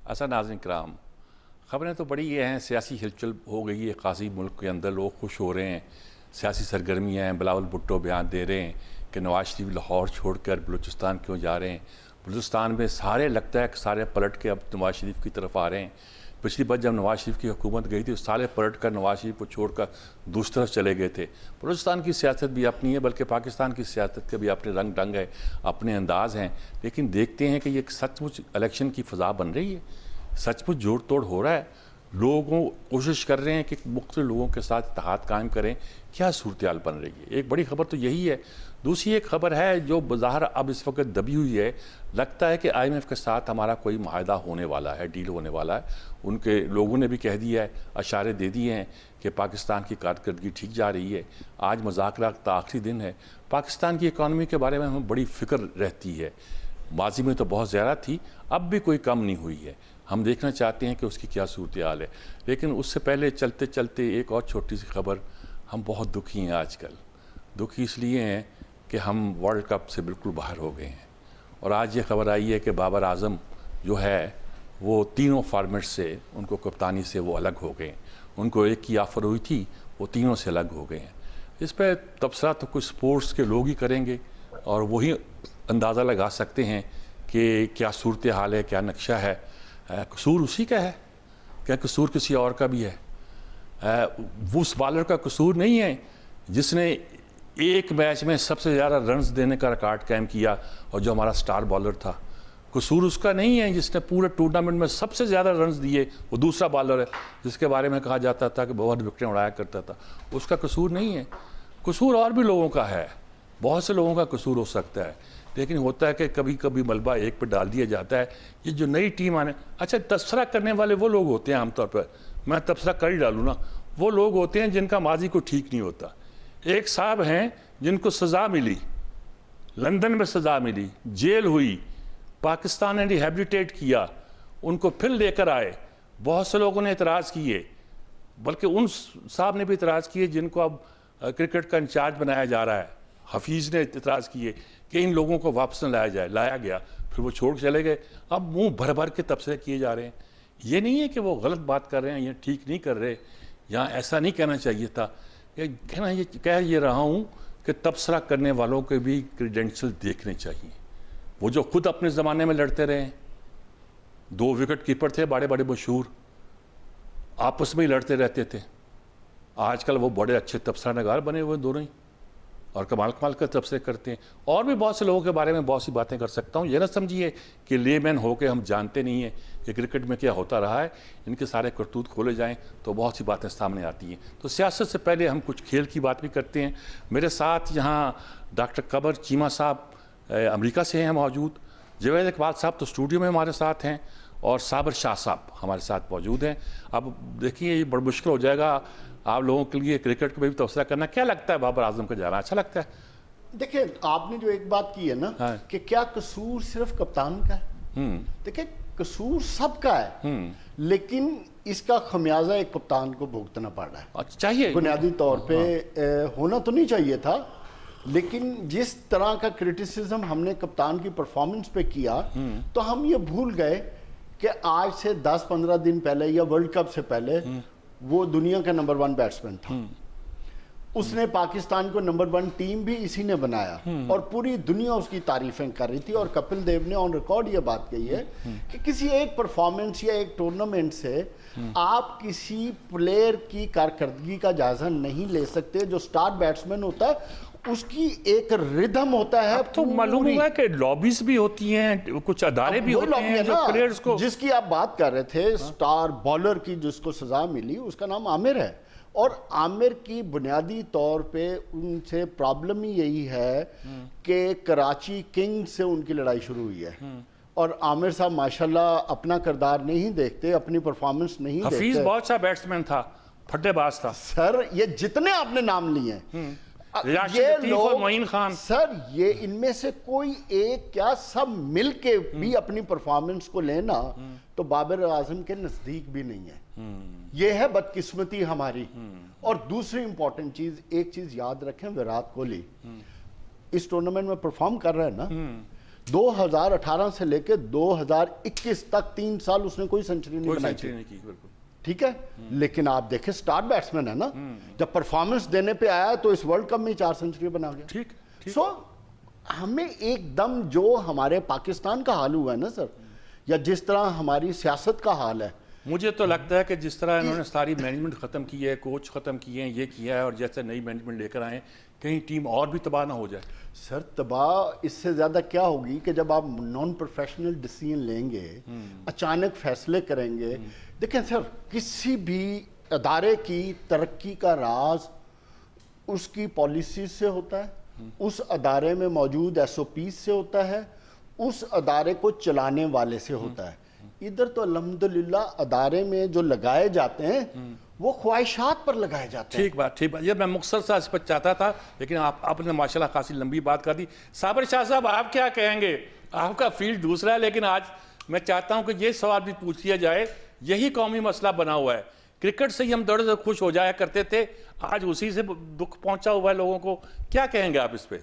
अच्छा नाज़रीन कराम, ख़बरें तो बड़ी ये हैं, सियासी हिलचल हो गई है खासी मुल्क के अंदर, लोग खुश हो रहे हैं, सियासी सरगर्मियाँ हैं। बिलावल भुट्टो बयान दे रहे हैं कि नवाज शरीफ लाहौर छोड़कर बलूचिस्तान क्यों जा रहे हैं। बलूचिस्तान में सारे लगता है कि सारे पलट के अब नवाज शरीफ की तरफ आ रहे हैं। पिछली बार जब नवाज शरीफ की हुकूमत गई थी तो सारे पलट कर नवाज शरीफ को छोड़कर दूसरी तरफ चले गए थे। बलूचिस्तान की सियासत भी अपनी है, बल्कि पाकिस्तान की सियासत के भी अपने रंग ढंग है, अपने अंदाज हैं। लेकिन देखते हैं कि ये सचमुच इलेक्शन की फ़ज़ा बन रही है, सचमुच जोड़ तोड़ हो रहा है। लोगों कोशिश कर रहे हैं कि मुख्तलिफ लोगों के साथ इत्तेहाद कायम करें। क्या सूरत हाल बन रही है? एक बड़ी खबर तो यही है। दूसरी एक खबर है जो बज़ाहिर अब इस वक्त दबी हुई है, लगता है कि IMF के साथ हमारा कोई माहदा होने वाला है, डील होने वाला है। उनके लोगों ने भी कह दिया है, इशारे दे दिए हैं कि पाकिस्तान की कारकर्दगी ठीक जा रही है। आज मुज़ाकरात का आखिरी दिन है। पाकिस्तान की इकानमी के बारे में हमें बड़ी फ़िक्र रहती है। माजी में तो बहुत ज़्यादा थी, अब भी कोई कम नहीं हुई है। हम देखना चाहते हैं कि उसकी क्या सूरत हाल है। लेकिन उससे पहले चलते चलते एक और छोटी सी खबर, हम बहुत दुखी हैं आजकल। दुखी इसलिए हैं कि हम वर्ल्ड कप से बिल्कुल बाहर हो गए हैं। और आज ये खबर आई है कि बाबर आज़म जो है वो तीनों फॉर्मेट से, उनको कप्तानी से वो अलग हो गए। उनको एक की ऑफ़र हुई थी, वो तीनों से अलग हो गए हैं। इस पर तबसरा तो कुछ स्पोर्ट्स के लोग ही करेंगे और वही अंदाज़ा लगा सकते हैं कि क्या सूरत हाल है, क्या नक्शा है। कसूर उसी का है, क्या कसूर किसी और का भी है? वो उस बॉलर का कसूर नहीं है जिसने एक मैच में सबसे ज़्यादा रन्स देने का रिकॉर्ड कायम किया और जो हमारा स्टार बॉलर था। कसूर उसका नहीं है जिसने पूरे टूर्नामेंट में सबसे ज़्यादा रन्स दिए, वो दूसरा बॉलर है जिसके बारे में कहा जाता था कि बहुत विकेटें उड़ाया करता था। उसका कसूर नहीं है। कसूर और भी लोगों का है, बहुत से लोगों का कसूर हो सकता है। लेकिन होता है कि कभी कभी मलबा एक पर डाल दिया जाता है। ये जो नई टीम आने, अच्छा तबसरा करने वाले वो लोग होते हैं आमतौर पर, मैं तबसरा कर ही डालूँ ना, वो लोग होते हैं जिनका माजी को ठीक नहीं होता। एक साहब हैं जिनको सज़ा मिली, लंदन में सज़ा मिली, जेल हुई, पाकिस्तान ने रिहेबिलिटेट किया, उनको फिर लेकर आए। बहुत से लोगों ने इतराज़ किए, बल्कि उन साहब ने भी इतराज़ किए जिनको अब क्रिकेट का इंचार्ज बनाया जा रहा है। हफीज़ ने इतराज़ किए कि इन लोगों को वापस न लाया जाए। लाया गया, फिर वो छोड़ चले गए। अब मुंह भर भर के तबसरे किए जा रहे हैं। ये नहीं है कि वो गलत बात कर रहे हैं या ठीक नहीं कर रहे, या ऐसा नहीं कहना चाहिए था। ये कह ये रहा हूँ कि तबसरा करने वालों के भी क्रीडेंशियल देखने चाहिए। वो जो खुद अपने ज़माने में लड़ते रहे हैं, 2 विकेट कीपर थे बड़े बड़े मशहूर, आपस में ही लड़ते रहते थे। आजकल वो बड़े अच्छे तबसरा नगार बने हुए दोनों ही, और कमाल कमाल का तबसरे करते हैं। और भी बहुत से लोगों के बारे में बहुत सी बातें कर सकता हूँ। ये ना समझिए कि लेमैन हो के हम जानते नहीं हैं कि क्रिकेट में क्या होता रहा है। इनके सारे करतूत खोले जाएं तो बहुत सी बातें सामने आती हैं। तो सियासत से पहले हम कुछ खेल की बात भी करते हैं। मेरे साथ यहाँ डॉक्टर कमर चीमा साहब अमेरिका से हैं मौजूद, जवेद इकबाल साहब तो स्टूडियो में हमारे साथ हैं, और साबर शाह साहब हमारे साथ मौजूद हैं। अब देखिए ये बड़ा मुश्किल हो जाएगा आप लोगों के लिए क्रिकेट को भी तबसरा करना। क्या लगता है बाबर आजम का जाना अच्छा लगता है? देखिए, आपने जो एक बात की है ना, हाँ। कि क्या कसूर सिर्फ कप्तान का है? देखिए, कसूर सबका है, लेकिन इसका खमियाजा एक कप्तान को भुगतना पड़ रहा है। अच्छा, चाहिए बुनियादी तौर पे होना तो नहीं चाहिए था, लेकिन जिस तरह का क्रिटिसिज्म हमने कप्तान की परफॉर्मेंस पे किया, तो हम ये भूल गए कि आज से 10-15 दिन पहले या वर्ल्ड कप से पहले वो दुनिया का नंबर 1 बैट्समैन था। उसने पाकिस्तान को नंबर 1 टीम भी इसी ने बनाया, और पूरी दुनिया उसकी तारीफें कर रही थी। और कपिल देव ने ऑन रिकॉर्ड ये बात कही है कि किसी एक परफॉर्मेंस या एक टूर्नामेंट से आप किसी प्लेयर की कारकर्दगी का जायजा नहीं ले सकते। जो स्टार बैट्समैन होता है उसकी एक रिदम होता है। तो मालूम हुआ कि लॉबीज भी होती हैं, कुछ अदारे भी होते हैं जो प्लेयर्स को, जिसकी आप बात कर रहे थे, स्टार बॉलर की जिसको सजा मिली, उसका नाम आमिर है। और आमिर की बुनियादी तौर पे उनसे प्रॉब्लम ही यही है कि कराची किंग्स से उनकी लड़ाई शुरू हुई है। और आमिर साहब माशाल्लाह अपना किरदार नहीं देखते, अपनी परफॉर्मेंस नहीं देखते। हफीज बहुत अच्छा बैट्समैन था, फटेबाज था। सर ये जितने आपने नाम लिए हैं, ये लोग, मोइन खान, सर ये इनमें से कोई एक क्या, सब मिल के भी अपनी परफॉर्मेंस को लेना तो बाबर आजम के नजदीक भी नहीं है। ये है बदकिस्मती हमारी। और दूसरी इंपॉर्टेंट चीज, एक चीज याद रखें, विराट कोहली इस टूर्नामेंट में परफॉर्म कर रहा है ना, 2018 से लेके 2021 तक 3 साल उसने कोई सेंचुरी नहीं कोई बनाई सेंचुरी थी। नहीं की, बिल्कुल। ठीक है, लेकिन आप देखें स्टार बैट्समैन है ना, जब परफॉर्मेंस देने पे आया तो इस वर्ल्ड कप में 4 सेंचुरी बना गया। ठीक, ठीक। सो हमें एकदम जो हमारे पाकिस्तान का हाल हुआ है ना सर, या जिस तरह हमारी सियासत का हाल है, मुझे तो लगता है कि जिस तरह इन्होंने सारी मैनेजमेंट ख़त्म की है, कोच ख़त्म किए हैं, ये किया है, और जैसे नई मैनेजमेंट लेकर आए, कहीं टीम और भी तबाह ना हो जाए। सर तबाह इससे ज़्यादा क्या होगी कि जब आप नॉन प्रोफेशनल डिसीजन लेंगे, अचानक फैसले करेंगे। देखें सर, किसी भी अदारे की तरक्की का राज उसकी पॉलिसी से होता है, उस अदारे में मौजूद SOP से होता है, उस अदारे को चलाने वाले से होता है। इधर तो अल्हम्दुलिल्लाह अदारे में जो लगाए जाते हैं वो ख्वाहिशात पर लगाए जाते हैं। ठीक बात, ठीक बात। ये मैं मुख्तसर सा इस पर चाहता था, लेकिन आपने माशाल्लाह खासी लंबी बात कर दी। साबिर शाह साहब, आप क्या कहेंगे? आपका फील्ड दूसरा है, लेकिन आज मैं चाहता हूं कि ये सवाल भी पूछ लिया जाए। यही कौमी मसला बना हुआ है। क्रिकेट से ही हम दर्द से खुश हो जाया करते थे, आज उसी से दुख पहुंचा हुआ है लोगों को। क्या कहेंगे आप इस पे?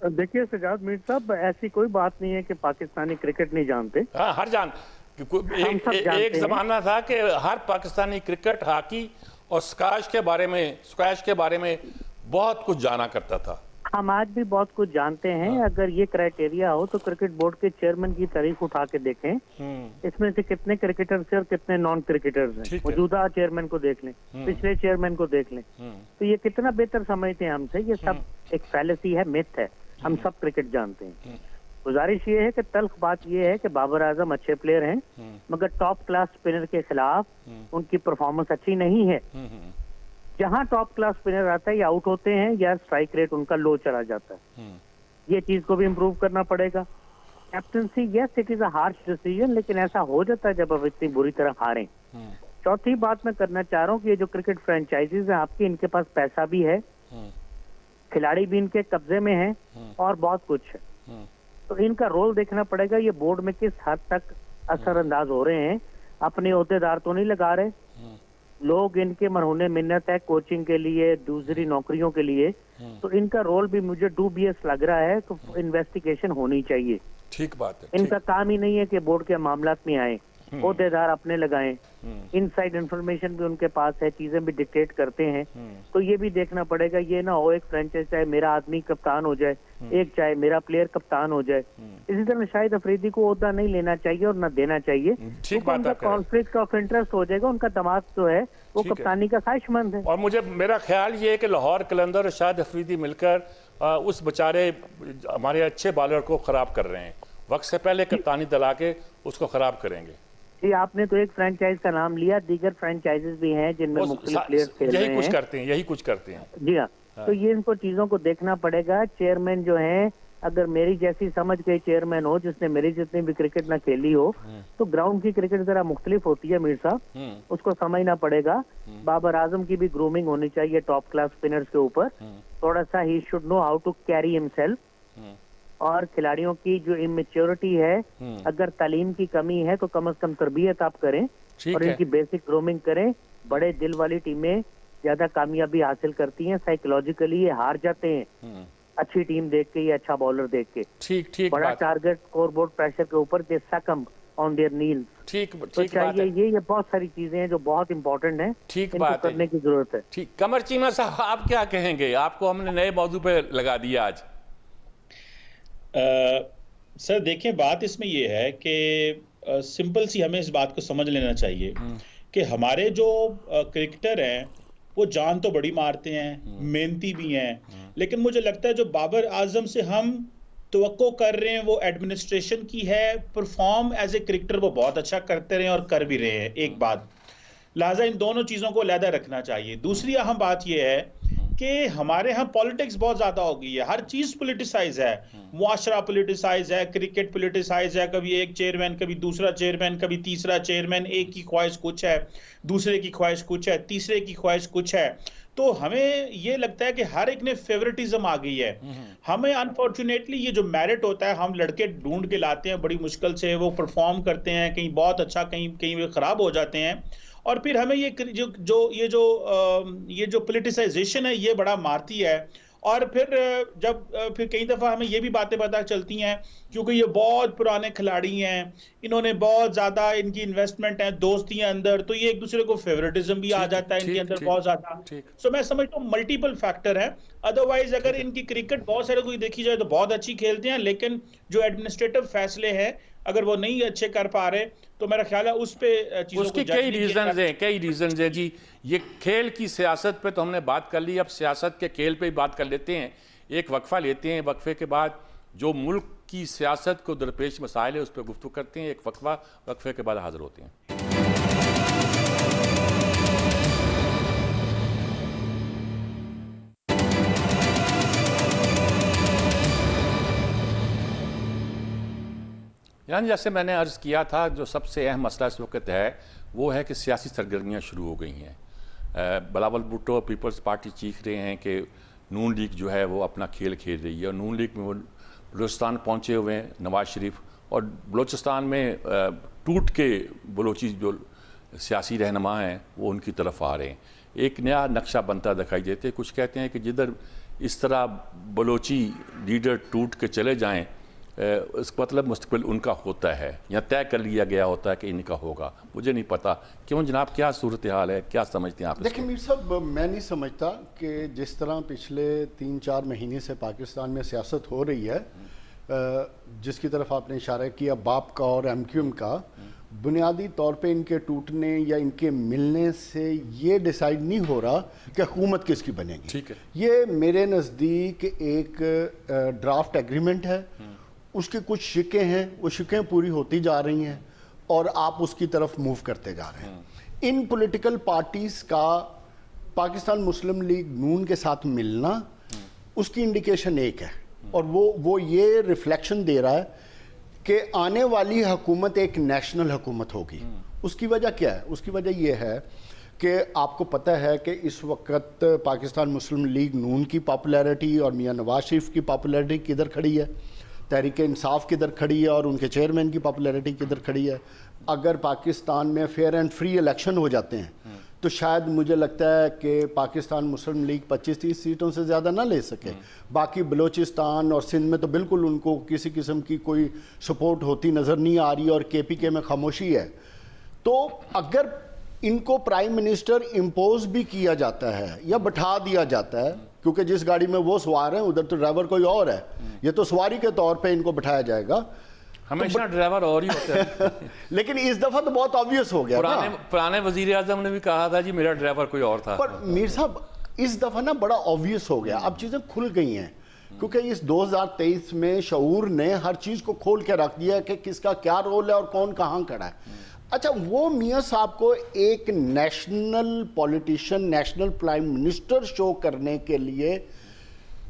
देखिए सजाद मीर साहब, ऐसी कोई बात नहीं है कि पाकिस्तानी क्रिकेट नहीं जानते। हाँ, हर जान एक जमाना था कि हर पाकिस्तानी क्रिकेट, हॉकी और स्क्वैश के बारे में बहुत कुछ जाना करता था। हम आज भी बहुत कुछ जानते हैं। अगर ये क्राइटेरिया हो तो क्रिकेट बोर्ड के चेयरमैन की तारीख उठा के देखें, इसमें से कितने क्रिकेटर्स हैं और कितने नॉन क्रिकेटर्स हैं। मौजूदा चेयरमैन को देख लें, पिछले चेयरमैन को देख लें, तो ये कितना बेहतर समझते हैं हमसे। ये सब एक फैलेसी है, मिथ है। हम सब क्रिकेट जानते हैं। गुजारिश ये है कि तल्ख बात ये है कि बाबर आजम अच्छे प्लेयर हैं, मगर टॉप क्लास स्पिनर के खिलाफ उनकी परफॉर्मेंस अच्छी नहीं है। जहां टॉप क्लास स्पिनर आता है या आउट होते हैं या स्ट्राइक रेट उनका लो चला जाता है। ये चीज को भी इम्प्रूव करना पड़ेगा। Captaincy, yes it is a harsh decision, लेकिन ऐसा हो जाता है जब आप इतनी बुरी तरह हारें। चौथी बात मैं करना चाह रहा हूँ कि ये जो क्रिकेट फ्रेंचाइजीज हैं आपकी, इनके पास पैसा भी है, खिलाड़ी भी इनके कब्जे में है और बहुत कुछ है। तो इनका रोल देखना पड़ेगा, ये बोर्ड में किस हद तक असरअंदाज हो रहे हैं। अपने ओहदेदार तो नहीं लगा रहे, लोग इनके मरहूने मिन्नत है कोचिंग के लिए, दूसरी नौकरियों के लिए। तो इनका रोल भी मुझे डूबियस लग रहा है। तो इन्वेस्टिगेशन होनी चाहिए। ठीक बात है। इनका काम ही नहीं है कि बोर्ड के मामलात में आए, ओहदेदार अपने लगाएं। इनसाइड इंफॉर्मेशन भी उनके पास है, चीजें भी डिक्टेट करते हैं। तो ये भी देखना पड़ेगा, ये ना हो एक फ्रेंचाइज चाहे मेरा आदमी कप्तान हो जाए, एक चाहे मेरा प्लेयर कप्तान हो जाए। इसी तरह शाहिद अफरीदी को ओहदा नहीं लेना चाहिए और न देना चाहिए। उनका कॉन्फ्लिक्ट ऑफ इंटरेस्ट हो जाएगा। उनका दिमाग जो है वो कप्तानी का ख्वाहिशमंद है। और मेरा ख्याल ये है कि लाहौर कलंदर और शाहिद अफरीदी मिलकर उस बेचारे हमारे अच्छे बॉलर को खराब कर रहे हैं। वक्त से पहले कप्तानी दिला के उसको खराब करेंगे। जी, आपने तो एक फ्रेंचाइज का नाम लिया, दीगर फ्रेंचाइजेस भी हैं जिनमें मुख्तलिफ प्लेयर्स खेल रहे हैं। यही कुछ करते हैं। जी हाँ, तो ये इनको चीजों को देखना पड़ेगा। चेयरमैन जो है, अगर मेरी जैसी समझ के चेयरमैन हो, जिसने मेरी जितनी भी क्रिकेट ना खेली हो, तो ग्राउंड की क्रिकेट जरा मुख्तलिफ होती है मीर साहब, उसको समझना पड़ेगा। बाबर आजम की भी ग्रूमिंग होनी चाहिए टॉप क्लास स्पिनर्स के ऊपर। थोड़ा सा he should know how to carry himself. और खिलाड़ियों की जो इमेच्योरिटी है, अगर तालीम की कमी है तो कम से कम तरबियत आप करें और इनकी बेसिक ग्रूमिंग करें। बड़े दिल वाली टीमें ज्यादा कामयाबी हासिल करती हैं, साइकोलॉजिकली ये हार जाते हैं अच्छी टीम देख के या अच्छा बॉलर देख के। ठीक बड़ा टारगेट स्कोर बोर्ड प्रेशर के ऊपर दे सकम ऑन देयर नील। ठीक चाहिए ये बहुत सारी चीजें हैं जो बहुत इंपॉर्टेंट है, ठीक इनको बात करने की जरूरत है। ठीक। कमर चीमा साहब, आप क्या कहेंगे? आपको हमने नए मौजू पे लगा दिया आज। सर देखिए, बात इसमें ये है कि सिंपल सी हमें इस बात को समझ लेना चाहिए कि हमारे जो क्रिकेटर हैं वो जान तो बड़ी मारते हैं, मेहनती भी हैं, लेकिन मुझे लगता है जो बाबर आजम से हम तवक्को कर रहे हैं वो एडमिनिस्ट्रेशन की है। परफॉर्म एज ए क्रिकेटर वो बहुत अच्छा करते रहे और कर भी रहे हैं, एक बात। लिहाजा इन दोनों चीज़ों को अलहदा रखना चाहिए। दूसरी अहम बात यह है कि हमारे यहाँ पॉलिटिक्स बहुत ज्यादा हो गई है, हर चीज पॉलिटिसाइज है, मुआशरा पॉलिटिसाइज है, क्रिकेट पॉलिटिसाइज है। कभी एक चेयरमैन, कभी दूसरा चेयरमैन, कभी तीसरा चेयरमैन। एक की ख्वाहिश कुछ है, दूसरे की ख्वाहिश कुछ है, तीसरे की ख्वाहिश कुछ है। तो हमें ये लगता है कि हर एक ने फेवरेटिज्म आ गई है। हमें अनफॉर्चुनेटली ये जो मेरिट होता है, हम लड़के ढूंढ के लाते हैं बड़ी मुश्किल से, वो परफॉर्म करते हैं, कहीं बहुत अच्छा, कहीं वे खराब हो जाते हैं। और फिर हमें ये जो पॉलिटिसाइजेशन है ये बड़ा मारती है। और फिर फिर कई दफा हमें ये भी बातें पता चलती हैं, क्योंकि ये बहुत पुराने खिलाड़ी हैं, इन्होंने बहुत ज्यादा इनकी इन्वेस्टमेंट है, दोस्ती है अंदर, तो ये एक दूसरे को फेवरेटिज्म भी आ जाता है इनके अंदर बहुत ज्यादा। सो मैं समझता हूँ मल्टीपल फैक्टर है। अदरवाइज अगर इनकी क्रिकेट बहुत सारे कोई देखी जाए तो बहुत अच्छी खेलते हैं, लेकिन जो एडमिनिस्ट्रेटिव फैसले हैं अगर वो नहीं अच्छे कर पा रहे तो मेरा ख्याल है उस पे चीजों उसके को कई रीजंस हैं जी। ये खेल की सियासत पे तो हमने बात कर ली, अब सियासत के खेल पे ही बात कर लेते हैं। एक वक्फा लेते हैं, वक्फे के बाद जो मुल्क की सियासत को दरपेश मसाइल है उस पर गुफ्तगू करते हैं। एक वक्फे के बाद हाजिर होते हैं। यानी जैसे मैंने अर्ज़ किया था, जो सबसे अहम मसला इस वक्त है वो है कि सियासी सरगर्मियाँ शुरू हो गई हैं। बिलावल भुट्टो पीपल्स पार्टी चीख रहे हैं कि नून लीग जो है वो अपना खेल खेल रही है, और नून लीग में वो बलूचिस्तान पहुँचे हुए हैं नवाज शरीफ, और बलूचिस्तान में टूट के बलोची जो सियासी रहनुमा हैं वो उनकी तरफ आ रहे हैं। एक नया नक्शा बनता दिखाई देते हैं। कुछ कहते हैं कि जिधर इस तरह बलोची लीडर टूट के चले जाएँ, इसका मतलब मुस्तकबिल उनका होता है या तय कर लिया गया होता है कि इनका होगा। मुझे नहीं पता क्यों जनाब, क्या सूरत हाल है, क्या समझते हैं आप? देखिए मीर साहब, मैं नहीं समझता कि जिस तरह पिछले 3-4 महीने से पाकिस्तान में सियासत हो रही है, जिसकी तरफ आपने इशारा किया बाप का और MQM का, बुनियादी तौर पे इनके टूटने या इनके मिलने से ये डिसाइड नहीं हो रहा कि हुकूमत किसकी बनेगी। ठीक है, ये मेरे नज़दीक एक ड्राफ्ट एग्रीमेंट है, उसकी कुछ शिकें हैं, वो शिकें पूरी होती जा रही हैं और आप उसकी तरफ मूव करते जा रहे हैं। इन पॉलिटिकल पार्टीज़ का पाकिस्तान मुस्लिम लीग नून के साथ मिलना उसकी इंडिकेशन एक है, और वो ये रिफ्लेक्शन दे रहा है कि आने वाली हुकूमत एक नेशनल हुकूमत होगी। उसकी वजह क्या है? उसकी वजह यह है कि आपको पता है कि इस वक्त पाकिस्तान मुस्लिम लीग नून की पॉपुलैरिटी और मियां नवाज शरीफ की पॉपुलैरिटी किधर खड़ी है, तहरीक इंसाफ किधर खड़ी है और उनके चेयरमैन की पॉपुलैरिटी किधर खड़ी है। अगर पाकिस्तान में फेयर एंड फ्री इलेक्शन हो जाते हैं तो शायद मुझे लगता है कि पाकिस्तान मुस्लिम लीग 25-30 सीटों से ज़्यादा ना ले सके। बाकी बलूचिस्तान और सिंध में तो बिल्कुल उनको किसी किस्म की कोई सपोर्ट होती नज़र नहीं आ रही और KPK में खामोशी है। तो अगर इनको प्राइम मिनिस्टर इम्पोज भी किया जाता है या बैठा दिया जाता है, क्योंकि जिस गाड़ी में वो सवार हैं उधर तो ड्राइवर कोई और है, ये तो सवारी के तौर पे इनको बैठाया जाएगा, हमेशा ड्राइवर और ही होता है। लेकिन इस दफा तो बहुत ऑब्वियस हो गया। पुराने वजीर आजम ने भी कहा था जी मेरा ड्राइवर कोई और था। पर मीर साहब इस दफा ना बड़ा ऑब्वियस हो गया, अब चीजें खुल गई हैं, क्योंकि इस 2023 में शऊर ने हर चीज को खोल के रख दिया कि किसका क्या रोल है और कौन कहाँ खड़ा है। अच्छा, वो मियाँ साहब को एक national politician, national prime minister show करने के लिए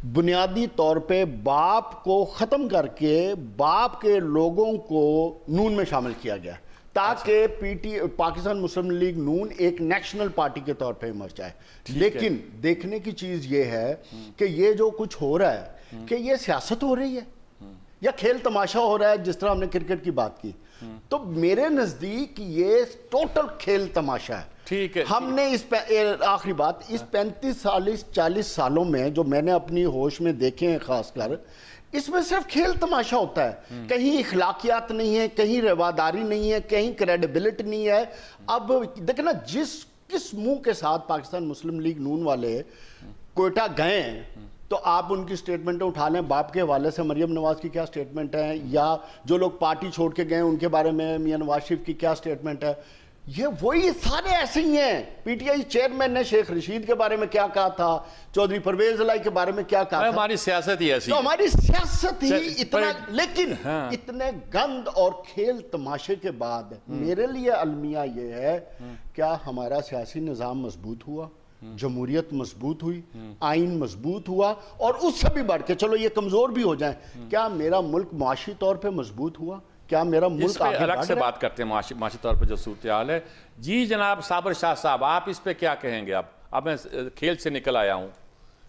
बुनियादी तौर पे बाप को ख़त्म करके बाप के लोगों को नून में शामिल किया गया, ताकि पाकिस्तान मुस्लिम लीग नून एक नेशनल पार्टी के तौर पे इमर्ज जाए। लेकिन देखने की चीज़ ये है कि ये जो कुछ हो रहा है कि ये सियासत हो रही है या खेल तमाशा हो रहा है, जिस तरह हमने क्रिकेट की बात की, तो मेरे नज़दीक ये टोटल खेल तमाशा है। ठीक है, हमने आखिरी बात, इस 35-40 सालों में जो मैंने अपनी होश में देखे हैं खासकर, इसमें सिर्फ खेल तमाशा होता है। कहीं इखलाकियात नहीं है, कहीं रवादारी नहीं है, कहीं क्रेडिबिलिटी नहीं है। अब देखे ना, किस मुंह के साथ पाकिस्तान मुस्लिम लीग नून वाले कोयटा गए, तो आप उनकी स्टेटमेंटें उठा लें, बाप के हवाले से मरियम नवाज की क्या स्टेटमेंट है, या जो लोग पार्टी छोड़ के गए उनके बारे में मियां नवाज शरीफ की क्या स्टेटमेंट है, ये वही सारे ऐसे ही हैं। PTI चेयरमैन ने शेख रशीद के बारे में क्या कहा था, चौधरी परवेज इलाही के बारे में क्या कहा था। हमारी सियासत ही ऐसी, तो हमारी सियासत ही इतना, लेकिन इतने गंद और खेल तमाशे के बाद मेरे लिए अलमिया ये है, क्या हमारा सियासी निज़ाम मजबूत हुआ, जमहूरियत मजबूत हुई, आइन मजबूत हुआ, और उससे भी बढ़ के चलो ये कमजोर भी हो जाए, क्या मेरा मुल्क माशी तौर पे मजबूत हुआ, क्या मेरा मुल्क आगे अलग से बात करते हैं माशी तौर पे जो सूरत हाल है। जी जनाब साबर शाह साहब, आप इस पे क्या कहेंगे? अब मैं खेल से निकल आया हूँ,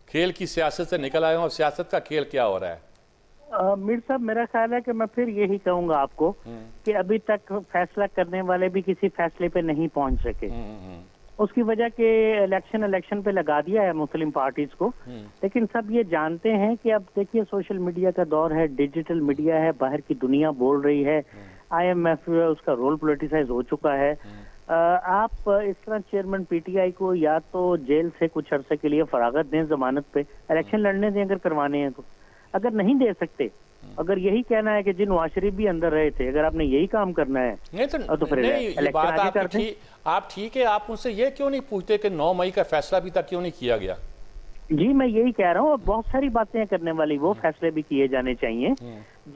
खेल की सियासत से निकल आया हूँ, और सियासत का खेल क्या हो रहा है? मीर साहब, मेरा ख्याल है कि मैं फिर यही कहूंगा आपको कि अभी तक फैसला करने वाले भी किसी फैसले पे नहीं पहुंच सके, उसकी वजह के इलेक्शन पे लगा दिया है मुस्लिम पार्टीज को। लेकिन सब ये जानते हैं कि अब देखिए सोशल मीडिया का दौर है, डिजिटल मीडिया है, बाहर की दुनिया बोल रही है, IMF उसका रोल पोलिटिसाइज हो चुका है। आप इस तरह चेयरमैन पीटीआई को या तो जेल से कुछ अरसे के लिए फरागत दें जमानत पे, इलेक्शन लड़ने दें अगर करवाने हैं तो। अगर नहीं दे सकते, अगर यही कहना है कि जिन नवाज शरीफ भी अंदर रहे थे, अगर आपने यही काम करना है नहीं तो फिर नहीं, ये इलेक्शन बात आगे करते हैं। आप ठीक है, आप मुझसे ये क्यों नहीं पूछते कि 9 मई का फैसला अभी तक क्यों नहीं किया गया? जी मैं यही कह रहा हूँ, बहुत सारी बातें करने वाली, वो फैसले भी किए जाने चाहिए।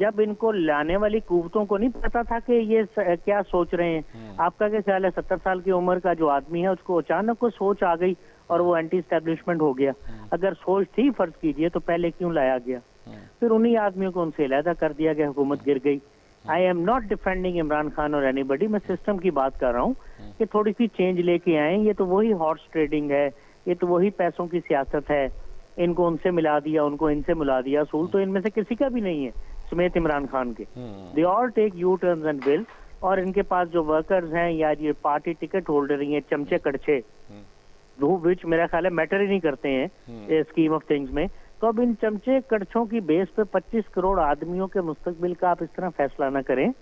जब इनको लाने वाली कुव्वतों को नहीं पता था कि ये क्या सोच रहे हैं। आपका क्या ख्याल है 70 साल की उम्र का जो आदमी है उसको अचानक को सोच आ गई और वो एंटी एस्टेब्लिशमेंट हो गया? अगर सोच थी फर्ज कीजिए तो पहले क्यों लाया गया? फिर उन्हीं आदमियों को उनसे अलहदा कर दिया गया, हुकूमत गिर गई। I am not defending Imran Khan और एनीबडी, मैं सिस्टम की बात कर रहा हूँ कि थोड़ी सी चेंज लेके आए। ये तो वही हॉर्स ट्रेडिंग है, ये तो वही पैसों की सियासत है। इनको उनसे मिला दिया, उनको इनसे मिला दिया। असूल तो इनमें से किसी का भी नहीं है समेत इमरान खान के। They all take U turns and bill. और इनके पास जो वर्कर्स हैं या ये पार्टी टिकट होल्डर हैं, चमचे कड़छे, वो विच मेरा ख्याल है मैटर ही नहीं करते हैं स्कीम ऑफ थिंग्स में। तो अब इन चमचे कड़छों की बेस पे 25 करोड़ आदमियों के मुस्तकबिल का आप इस तरह फैसला ना करें।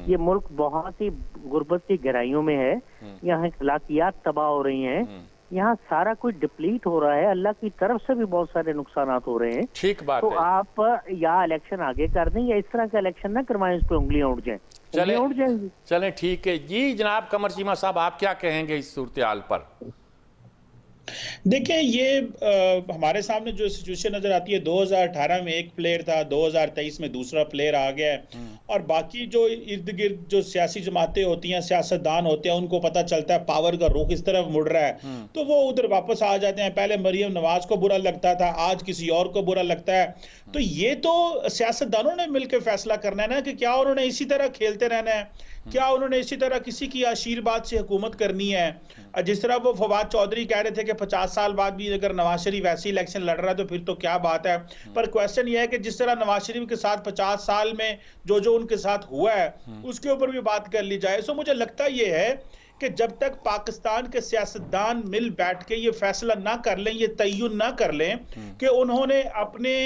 ये मुल्क बहुत ही गुर्बत की गहराइयों में है, यहाँ अखलाकियात तबाह हो रही हैं, यहाँ सारा कुछ डिप्लीट हो रहा है, अल्लाह की तरफ से भी बहुत सारे नुकसान हो रहे हैं। ठीक बात तो है। आप या इलेक्शन आगे कर दें या इस तरह का इलेक्शन ना करवाएं, इस पे उंगलियां उठ जाएं, उंगलियां उठ जाएंगी। चलें ठीक है जी। जनाब कमर चीमा साहब, आप क्या कहेंगे इस सूरत हाल पर? देखिए ये हमारे सामने जो सिचुएशन नजर आती है, 2018 में एक प्लेयर था, 2023 में दूसरा प्लेयर आ गया है। और बाकी जो इर्द गिर्द जो सियासी जमातें होती हैं, सियासतदान होते हैं, उनको पता चलता है पावर का रुख इस तरफ मुड़ रहा है, तो वो उधर वापस आ जाते हैं। पहले मरियम नवाज को बुरा लगता था, आज किसी और को बुरा लगता है। तो ये तो सियासतदानों ने मिलकर फैसला करना है ना कि क्या उन्होंने इसी तरह खेलते रहना है, क्या उन्होंने इसी तरह किसी की आशीर्वाद से हुकूमत करनी है। जिस तरह वो फवाद चौधरी कह रहे थे कि 50 साल बाद भी अगर नवाज शरीफ ऐसी इलेक्शन लड़ रहा है तो फिर तो क्या बात है। पर क्वेश्चन ये है कि जिस तरह नवाज शरीफ के साथ 50 साल में जो जो उनके साथ हुआ है उसके ऊपर भी बात कर ली जाए। सो मुझे लगता ये है कि जब तक पाकिस्तान के सियासतदान मिल बैठ के ये फैसला ना कर लें, ये तय्युन ना कर लें कि उन्होंने अपने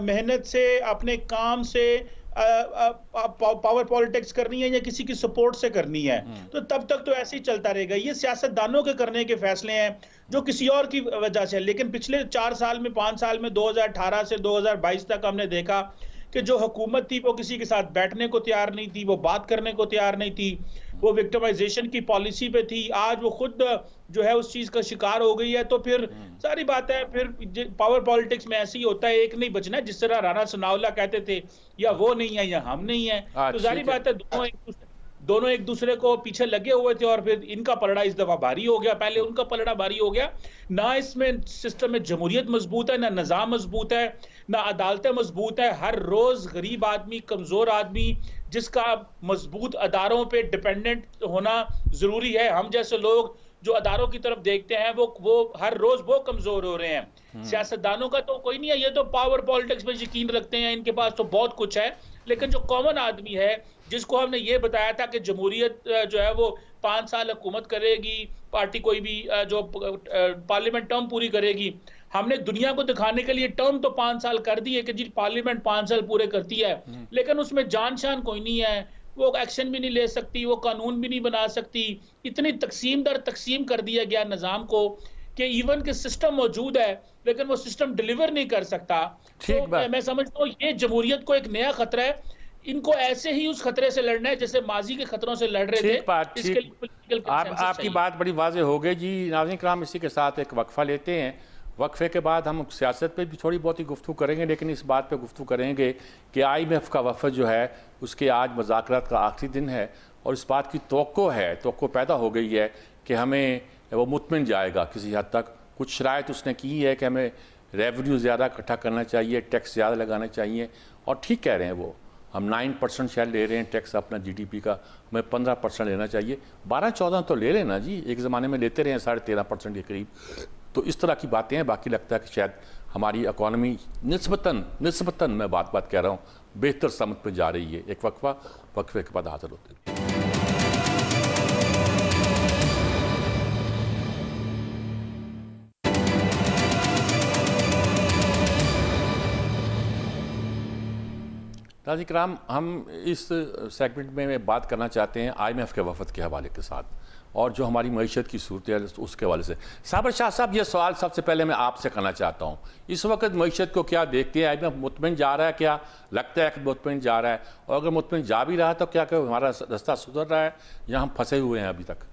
मेहनत से, अपने काम से पावर पॉलिटिक्स करनी है या किसी की सपोर्ट से करनी है, तो तब तक तो ऐसे ही चलता रहेगा। ये सियासतदानों के करने के फैसले हैं जो किसी और की वजह से। लेकिन पिछले 4 साल में, 5 साल में, 2018 से 2022 तक हमने देखा कि जो हुकूमत थी वो किसी के साथ बैठने को तैयार नहीं थी, वो बात करने को तैयार नहीं थी, वो विक्टिमाइजेशन की पॉलिसी पे थी। आज वो खुद जो है उस चीज का शिकार हो गई है। तो फिर सारी बात है, फिर पावर पॉलिटिक्स में ऐसे ही होता है, एक नहीं बचना। जिस तरह राणा सनाउल्लाह कहते थे, या वो नहीं है या हम नहीं है। तो सारी बात है, दोनों एक दूसरे को पीछे लगे हुए थे और फिर इनका पलड़ा इस दफा भारी हो गया, पहले उनका पलड़ा भारी हो गया। ना इसमें सिस्टम में जमहूरियत मजबूत है, ना निजाम मजबूत है, ना अदालतें मजबूत है। हर रोज गरीब आदमी, कमजोर आदमी, जिसका मजबूत अदारों पे डिपेंडेंट होना जरूरी है, हम जैसे लोग जो अदारों की तरफ देखते हैं वो हर रोज वो कमजोर हो रहे हैं। सियासतदानों का तो कोई नहीं है, ये तो पावर पॉलिटिक्स में यकीन रखते हैं, इनके पास तो बहुत कुछ है। लेकिन जो कॉमन आदमी है, जिसको हमने ये बताया था कि जमहूरियत जो है वो 5 साल हुकूमत करेगी, पार्टी कोई भी जो पार्लियामेंट टर्म पूरी करेगी, हमने दुनिया को दिखाने के लिए टर्म तो 5 साल कर दी है कि जी पार्लियामेंट 5 साल पूरे करती है, लेकिन उसमें जान शान कोई नहीं है, वो एक्शन भी नहीं ले सकती, वो कानून भी नहीं बना सकती। इतनी तकसीम दर तकसीम कर दिया गया निजाम को कि इवन के सिस्टम मौजूद है लेकिन वो सिस्टम डिलीवर नहीं कर सकता। तो मैं समझता हूँ ये जमहूरियत को एक नया खतरा है। इनको ऐसे ही उस खतरे से लड़ना है जैसे माजी के खतरों से लड़ रहे थे। इसके लिए पॉलिटिकल कंसेंसस आपकी बात बड़ी वाज़ेह हो गई जी। नाज़रीन किराम, इसी के साथ एक वक्फा लेते हैं। वक्फे के बाद हम सियासत पे भी थोड़ी बहुत ही गुफ्तगू करेंगे, लेकिन इस बात पे गुफ्तगू करेंगे कि IMF का वफ़द जो है उसके आज मुज़ाकरात का आखिरी दिन है और इस बात की तवक्को पैदा हो गई है कि हमें वो मुतमिन जाएगा किसी हद तक। कुछ शराइत उसने की है कि हमें रेवेन्यू ज़्यादा इकट्ठा करना चाहिए, टैक्स ज़्यादा लगाना चाहिए। और ठीक कह रहे हैं वो, हम 9% शायद ले रहे हैं टैक्स अपना GDP का, हमें 15% लेना चाहिए। 12-14 तो ले लेना जी, एक ज़माने में लेते रहे हैं 13.5% के करीब। तो इस तरह की बातें हैं। बाकी लगता है कि शायद हमारी इकॉनमी निस्बतन मैं बात कह रहा हूँ, बेहतर समत पे जा रही है। एक वक्फे के बाद हाजिर होते हैं। नाज़रीन किराम, हम इस सेगमेंट में बात करना चाहते हैं IMF के वफद के हवाले के साथ और जो हमारी मईशत की सूरत है उसके हवाले से। साबर शाह साहब, ये सवाल सबसे पहले मैं आपसे करना चाहता हूँ, इस वक्त मईशत को क्या देखते हैं? IMF मुतमिन जा रहा है? क्या लगता है कि मुतमिन जा रहा है? और अगर मुतमिन जा भी रहा है तो क्या हमारा रास्ता सुधर रहा है या हम फंसे हुए हैं अभी तक?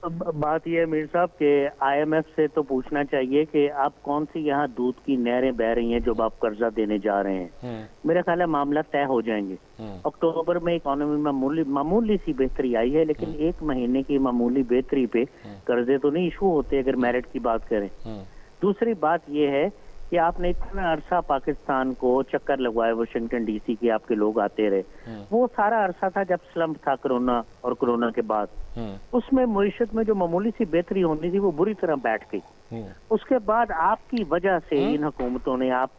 बात यह है मीर साहब के IMF से तो पूछना चाहिए कि आप कौन सी यहाँ दूध की नहरें बह रही हैं जो आप कर्जा देने जा रहे हैं। मेरा ख्याल है मामला तय हो जाएंगे। अक्टूबर में इकोनॉमी में मामूली सी बेहतरी आई है, लेकिन एक महीने की मामूली बेहतरी पे कर्जे तो नहीं इशू होते अगर मेरिट की बात करें। दूसरी बात यह है कि आपने इतना अरसा पाकिस्तान को चक्कर लगवाए वाशिंगटन DC के, आपके लोग आते रहे, वो सारा अरसा था जब स्लम्प था कोरोना और कोरोना के बाद। उसमें मईशत में जो मामूली सी बेहतरी होनी थी वो बुरी तरह बैठ गई। उसके बाद आपकी वजह से इन हुकूमतों ने आप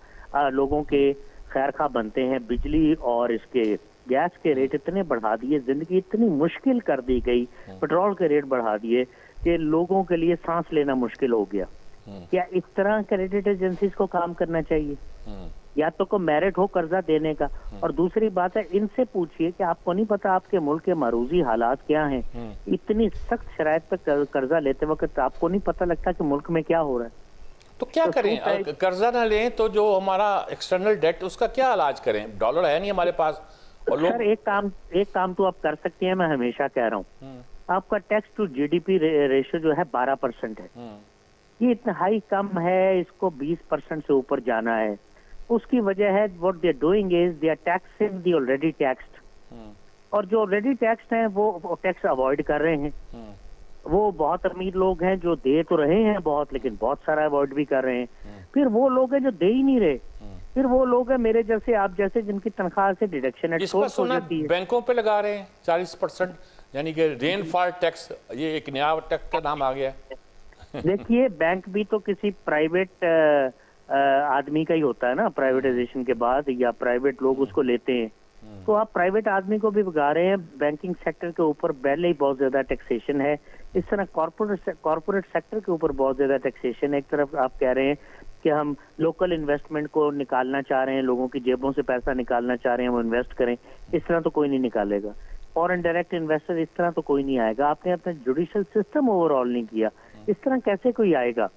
लोगों के खैरखा बनते हैं, बिजली और इसके गैस के रेट इतने बढ़ा दिए, जिंदगी इतनी मुश्किल कर दी गई, पेट्रोल के रेट बढ़ा दिए कि लोगों के लिए सांस लेना मुश्किल हो गया। क्या इस तरह क्रेडिट एजेंसीज को काम करना चाहिए? या तो को मेरिट हो कर्जा देने का, और दूसरी बात है इनसे पूछिए कि आपको नहीं पता आपके मुल्क के मारूजी हालात क्या हैं। इतनी सख्त शराइत पर कर्जा लेते वक्त आपको नहीं पता लगता कि मुल्क में क्या हो रहा है। तो क्या करें? कर्जा ना लें तो जो हमारा एक्सटर्नल डेट उसका क्या इलाज करें? डॉलर है नहीं हमारे पास। और लोग एक काम तो आप कर सकते हैं, मैं हमेशा कह रहा हूँ, आपका टैक्स टू GDP रेशियो जो है 12% है। ये इतना हाई कम है, इसको 20% से ऊपर जाना है। उसकी वजह है what they are doing is they are taxing the already taxed, और जो ऑलरेडी टैक्स्ड हैं वो टैक्स अवॉइड कर रहे हैं। वो बहुत अमीर लोग हैं जो दे तो रहे हैं बहुत, लेकिन बहुत सारा अवॉइड भी कर रहे हैं। फिर वो लोग हैं जो दे ही नहीं रहे। फिर वो लोग हैं मेरे जैसे, आप जैसे, जिनकी तनख्वाह से डिडक्शन हो जाती है। बैंकों पे लगा रहे हैं 40%, यानी कि रेनफॉल टैक्स, ये एक नया टैक्स का नाम आ गया है। देखिए, बैंक भी तो किसी प्राइवेट आदमी का ही होता है ना, प्राइवेटाइजेशन के बाद, या प्राइवेट लोग उसको लेते हैं। तो आप प्राइवेट आदमी को भी भगा रहे हैं। बैंकिंग सेक्टर के ऊपर पहले ही बहुत ज्यादा टैक्सेशन है। इस तरह कॉर्पोरेट सेक्टर के ऊपर बहुत ज्यादा टैक्सेशन है। एक तरफ आप कह रहे हैं कि हम लोकल इन्वेस्टमेंट को निकालना चाह रहे हैं, लोगों की जेबों से पैसा निकालना चाह रहे हैं, वो इन्वेस्ट करें। इस तरह तो कोई नहीं निकालेगा। फॉरेन डायरेक्ट इन्वेस्टर इस तरह तो कोई नहीं आएगा। आपने अपना जुडिशियल सिस्टम ओवरऑल नहीं किया, इस तरह कैसे कोई आएगा?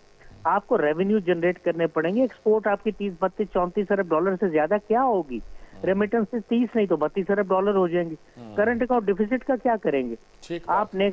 आपको रेवेन्यू जनरेट करने पड़ेंगे। एक्सपोर्ट आपकी 30, 32, 34 अरब डॉलर से ज्यादा क्या होगी? रेमिटेंसेस 30 नहीं तो 32 अरब डॉलर हो जाएंगे। करंट अकाउंट डिफिसिट का क्या करेंगे? आपने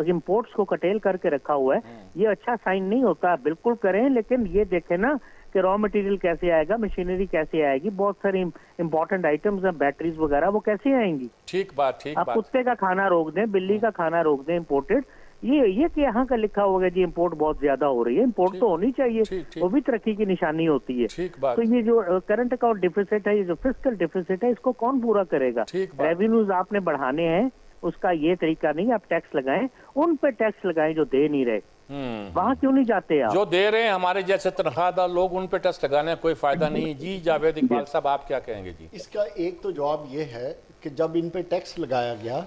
इंपोर्ट्स को कटेल करके रखा हुआ है, ये अच्छा साइन नहीं होता। बिल्कुल करें, लेकिन ये देखें ना कि रॉ मटेरियल कैसे आएगा, मशीनरी कैसे आएगी, बहुत सारी इंपॉर्टेंट आइटम्स हैं, बैटरीज वगैरह, वो कैसे आएंगी? ठीक बात। आप कुत्ते का खाना रोक दें, बिल्ली का खाना रोक दें इम्पोर्टेड। ये कि यहाँ का लिखा होगा जी इंपोर्ट बहुत ज्यादा हो रही है। इंपोर्ट तो होनी चाहिए, वो भी तरक्की की निशानी होती है। तो ये जो करंट अकाउंट डिफिसिट है, ये जो फिस्कल डिफिसिट है, इसको कौन पूरा करेगा? रेवेन्यूज आपने बढ़ाने हैं, उसका ये तरीका नहीं आप टैक्स लगाएं, उन पे टैक्स लगाएं जो दे नहीं रहे। वहाँ क्यों नहीं जाते आप? जो दे रहे हैं हमारे जैसे तनख्वाहदार लोग, उन पे टैक्स लगाने कोई फायदा नहीं। जी जावेद इकबाल साहब, आप क्या कहेंगे? जी, इसका एक तो जवाब ये है कि जब इन पे टैक्स लगाया गया,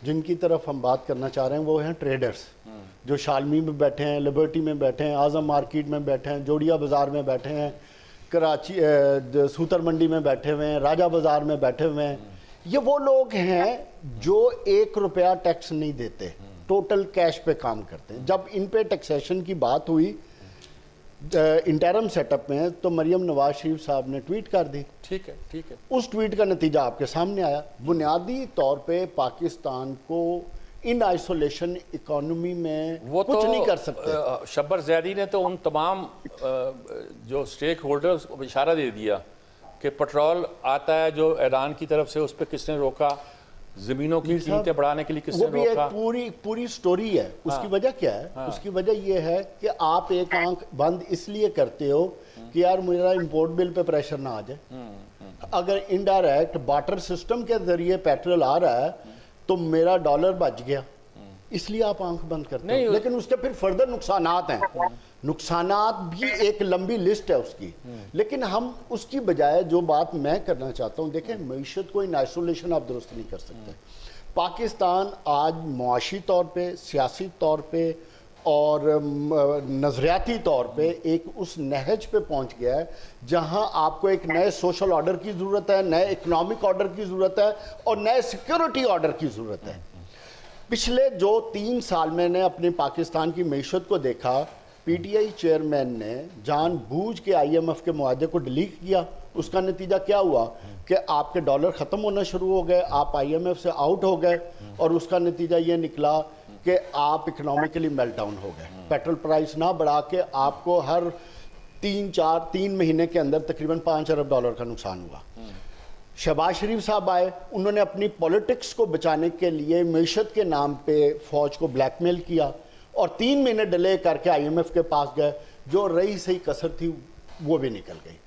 जिनकी तरफ हम बात करना चाह रहे हैं वो हैं ट्रेडर्स, जो शालमी में बैठे हैं, लिबर्टी में बैठे हैं, आजम मार्केट में बैठे हैं, जोड़िया बाज़ार में बैठे हैं, कराची सूतर मंडी में बैठे हुए हैं, राजा बाज़ार में बैठे हुए हैं। ये वो लोग हैं जो 1 रुपया टैक्स नहीं देते, टोटल कैश पे काम करते हैं। जब इन पे टैक्सेशन की बात हुई इंटरम सेटअप में, तो मरियम नवाज शरीफ साहब ने ट्वीट कर दी। ठीक है। उस ट्वीट का नतीजा आपके सामने आया। बुनियादी तौर पे पाकिस्तान को इन आइसोलेशन इकोनॉमी में वो कुछ नहीं कर सकते। शब्बर ज़ैदी ने तो उन तमाम जो स्टेक होल्डर्स को इशारा दे दिया कि पेट्रोल आता है जो ईरान की तरफ से, उस पर किसने रोका? जमीनों की कीमतें बढ़ाने के लिए किसने रोका? वो भी एक पूरी स्टोरी है। उसकी वजह क्या है? उसकी वजह यह है कि आप एक आंख बंद इसलिए करते हो कि यार मेरा इंपोर्ट बिल पे प्रेशर ना आ जाए। अगर इनडायरेक्ट बार्टर सिस्टम के जरिए पेट्रोल आ रहा है तो मेरा डॉलर बच गया, इसलिए आप आंख बंद करते हो। लेकिन उसके फिर फर्दर नुकसानात हैं। नुकसानात भी एक लंबी लिस्ट है उसकी, लेकिन हम उसकी बजाय जो बात मैं करना चाहता हूं, देखें, मईशत को इन आइसोलेशन आप दुरुस्त नहीं कर सकते। पाकिस्तान आज मुआशी तौर पे, सियासी तौर पे, और नज़रियाती तौर पे एक उस नहज पे पहुंच गया है जहां आपको एक नए सोशल ऑर्डर की ज़रूरत है, नए इकोनॉमिक ऑर्डर की ज़रूरत है और नए सिक्योरिटी ऑर्डर की ज़रूरत है। पिछले जो 3 साल मैंने अपने पाकिस्तान की मईशत को देखा, पीटीआई चेयरमैन ने जानबूझ के आईएमएफ के मुआहदे को डिलीट किया। उसका नतीजा क्या हुआ कि आपके डॉलर ख़त्म होना शुरू हो गए, आप आईएमएफ से आउट हो गए और उसका नतीजा ये निकला कि आप इकोनॉमिकली मेल्टडाउन हो गए। पेट्रोल प्राइस ना बढ़ा के आपको हर 3 महीने के अंदर तकरीबन $5 अरब का नुकसान हुआ। शहबाज शरीफ साहब आए, उन्होंने अपनी पॉलिटिक्स को बचाने के लिए मईशत के नाम पे फौज को ब्लैकमेल किया और 3 महीने डिले करके आईएमएफ के पास गए। जो रही सही कसर थी वो भी निकल गई।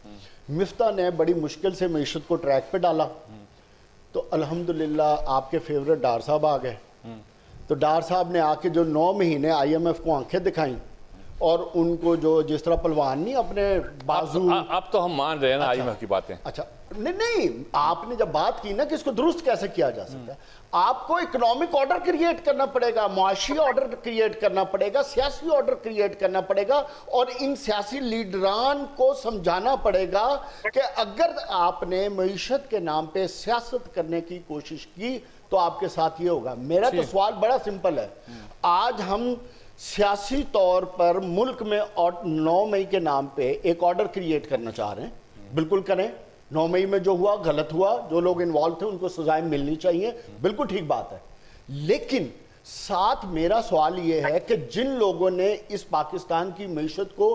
मिफ्ता ने बड़ी मुश्किल से मईशत को ट्रैक पे डाला तो अल्हम्दुलिल्लाह आपके फेवरेट डार साहब आ गए। तो डार साहब ने आके जो 9 महीने आईएमएफ को आंखें दिखाई और उनको जो जिस तरह पहलवान नहीं अपने बाजू, अब तो हम मान रहे हैं ना आईएमएफ की बातें। अच्छा नहीं, आपने जब बात की ना कि इसको दुरुस्त कैसे किया जा सकता है, आपको इकोनॉमिक ऑर्डर क्रिएट करना पड़ेगा, मुआशी ऑर्डर क्रिएट करना पड़ेगा, सियासी ऑर्डर क्रिएट करना पड़ेगा और इन सियासी लीडरान को समझाना पड़ेगा कि अगर आपने मईशत के नाम पे सियासत करने की कोशिश की तो आपके साथ ये होगा। मेरा तो सवाल बड़ा सिंपल है, आज हम सियासी तौर पर मुल्क में 9 मई के नाम पे एक ऑर्डर क्रिएट करना चाह रहे हैं, बिल्कुल करें। 9 मई में जो हुआ गलत हुआ, जो लोग इन्वॉल्व थे उनको सजाएं मिलनी चाहिए, बिल्कुल ठीक बात है। लेकिन साथ मेरा सवाल यह है कि जिन लोगों ने इस पाकिस्तान की मईशत को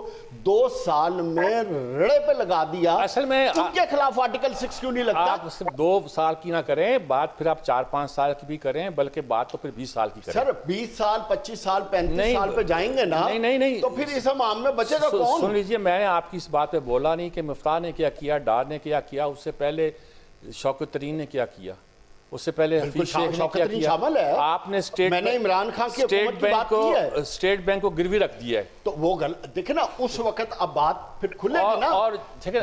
2 साल में रड़े पे लगा दिया, असल में उनके खिलाफ आर्टिकल 6 क्यों नहीं लगता? आप सिर्फ 2 साल की ना करें बात, फिर आप 4-5 साल की भी करें, बल्कि बात तो फिर 20 साल की करें। सर 20 साल 25 साल 35 साल पे जाएंगे ना, नहीं तो फिर इस माम में बचेगा कौन? सुन लीजिए, मैंने आपकी इस बात पे बोला नहीं कि मिफ्ता ने क्या किया, डार ने क्या किया, उससे पहले शौकत तरीन ने क्या किया, उससे पहले हफीज शेख ने क्या किया। शामिल है। आपने मैंने इमरान खान की हुकूमत की बात की है। स्टेट बैंक को गिरवी रख दिया है, तो वो देखे ना उस वक्त, अब बात फिर खुलेगी ना। और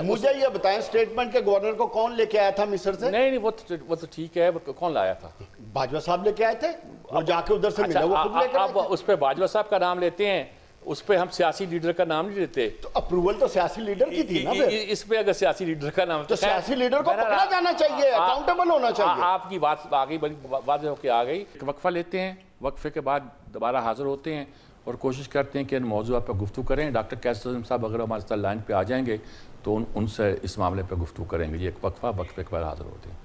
मुझे ये बताएं, स्टेटमेंट के गवर्नर को कौन लेके आया था मिस्र से? नहीं वो तो ठीक है, कौन लाया था? बाजवा साहब लेके आए थे, वो जाके उधर से मिला, वो खुद लेके आए थे। अब उस पे बाजवा साहब का नाम लेते हैं, उस पे हम सियासी लीडर का नाम नहीं लेते। तो अप्रूवल तो सियासी लीडर की थी ना। इस पे अगर सियासी लीडर का नाम तो सियासी लीडर को पकड़ा जाना चाहिए, अकाउंटेबल होना चाहिए। आपकी बात आ गई, बड़ी वाज़ेह होकर आ गई। वक्फा लेते हैं, वक्फे के बाद दोबारा हाजिर होते हैं और कोशिश करते हैं कि इन मौजूद पर गुफ्तगू करें। डॉक्टर कैसर अज़म साहब अगर हमारे साथ लाइन पे आ जाएंगे तो उनसे इस मामले पर गुफ्तगू करेंगे। ये एक वक्फा, वक्फे के बाद हाजिर होते हैं।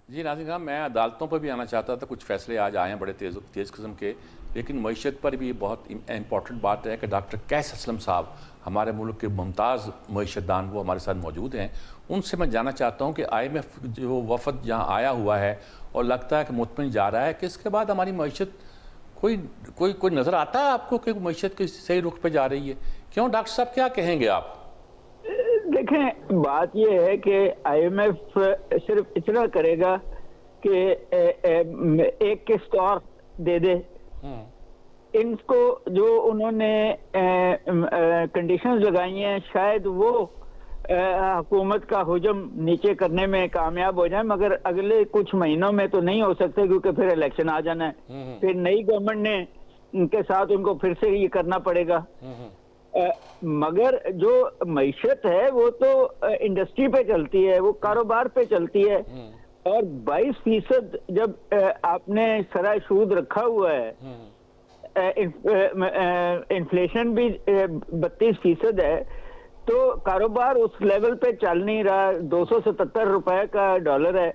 जी नाज़रीन साहब, मैं अदालतों पर भी आना चाहता था, कुछ फ़ैसले आज आए हैं बड़े तेज़ किस्म के, लेकिन मईशत पर भी बहुत इम्पॉर्टेंट बात है कि डॉक्टर कैस असलम साहब हमारे मुल्क के मुमताज़ मईशतदान वो हमारे साथ मौजूद हैं। उनसे मैं जानना चाहता हूँ कि IMF जो वफद यहाँ आया हुआ है और लगता है कि मुतमिन जा रहा है, कि इसके बाद हमारी मईशत कोई नज़र आता है आपको कि मईशत के सही रुख पर जा रही है? क्यों डॉक्टर साहब, क्या कहेंगे आप? देखें, बात यह है कि IMF सिर्फ इतना करेगा कि एक किस्त और दे दे। इनको जो उन्होंने कंडीशंस लगाई हैं, शायद वो हुकूमत का हुजम नीचे करने में कामयाब हो जाए, मगर अगले कुछ महीनों में तो नहीं हो सकते, क्योंकि फिर इलेक्शन आ जाना है, फिर नई गवर्नमेंट ने उनके साथ उनको फिर से ये करना पड़ेगा। मगर जो मईशत है वो तो इंडस्ट्री पे चलती है, वो कारोबार पे चलती है, और 22% जब आपने सराय सूद रखा हुआ है, इन्फ्लेशन भी 32% है, तो कारोबार उस लेवल पे चल नहीं रहा। 277 रुपए का डॉलर है।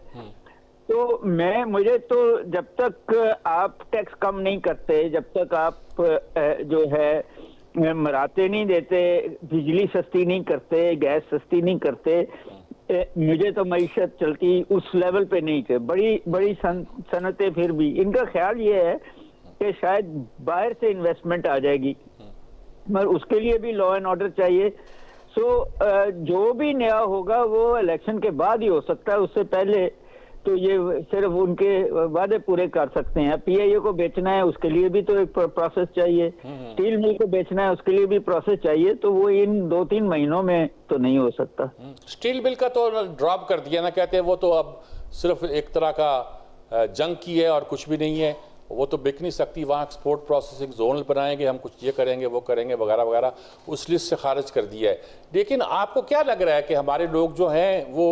तो मुझे तो जब तक आप टैक्स कम नहीं करते, जब तक आप जो है मराते नहीं देते, बिजली सस्ती नहीं करते, गैस सस्ती नहीं करते, मुझे तो मईशत चलती उस लेवल पे नहीं थे। बड़ी सनतें फिर भी इनका ख्याल ये है कि शायद बाहर से इन्वेस्टमेंट आ जाएगी, मगर उसके लिए भी लॉ एंड ऑर्डर चाहिए। सो जो भी नया होगा वो इलेक्शन के बाद ही हो सकता है, उससे पहले तो ये सिर्फ उनके वादे पूरे कर सकते हैं। पीआईए को बेचना है उसके लिए भी तो एक प्रोसेस चाहिए, स्टील मिल को बेचना है उसके लिए भी प्रोसेस चाहिए, तो वो इन 2-3 महीनों में तो नहीं हो सकता। स्टील बिल का तो ड्रॉप कर दिया ना, कहते हैं वो तो अब सिर्फ एक तरह का जंग की है और कुछ भी नहीं है, वो तो बिक नहीं सकती, वहाँ एक्सपोर्ट प्रोसेसिंग जोन बनाएंगे, हम कुछ ये करेंगे वो करेंगे वगैरह वगैरह, उस लिस्ट से खारिज कर दिया है। लेकिन आपको क्या लग रहा है कि हमारे लोग जो हैं वो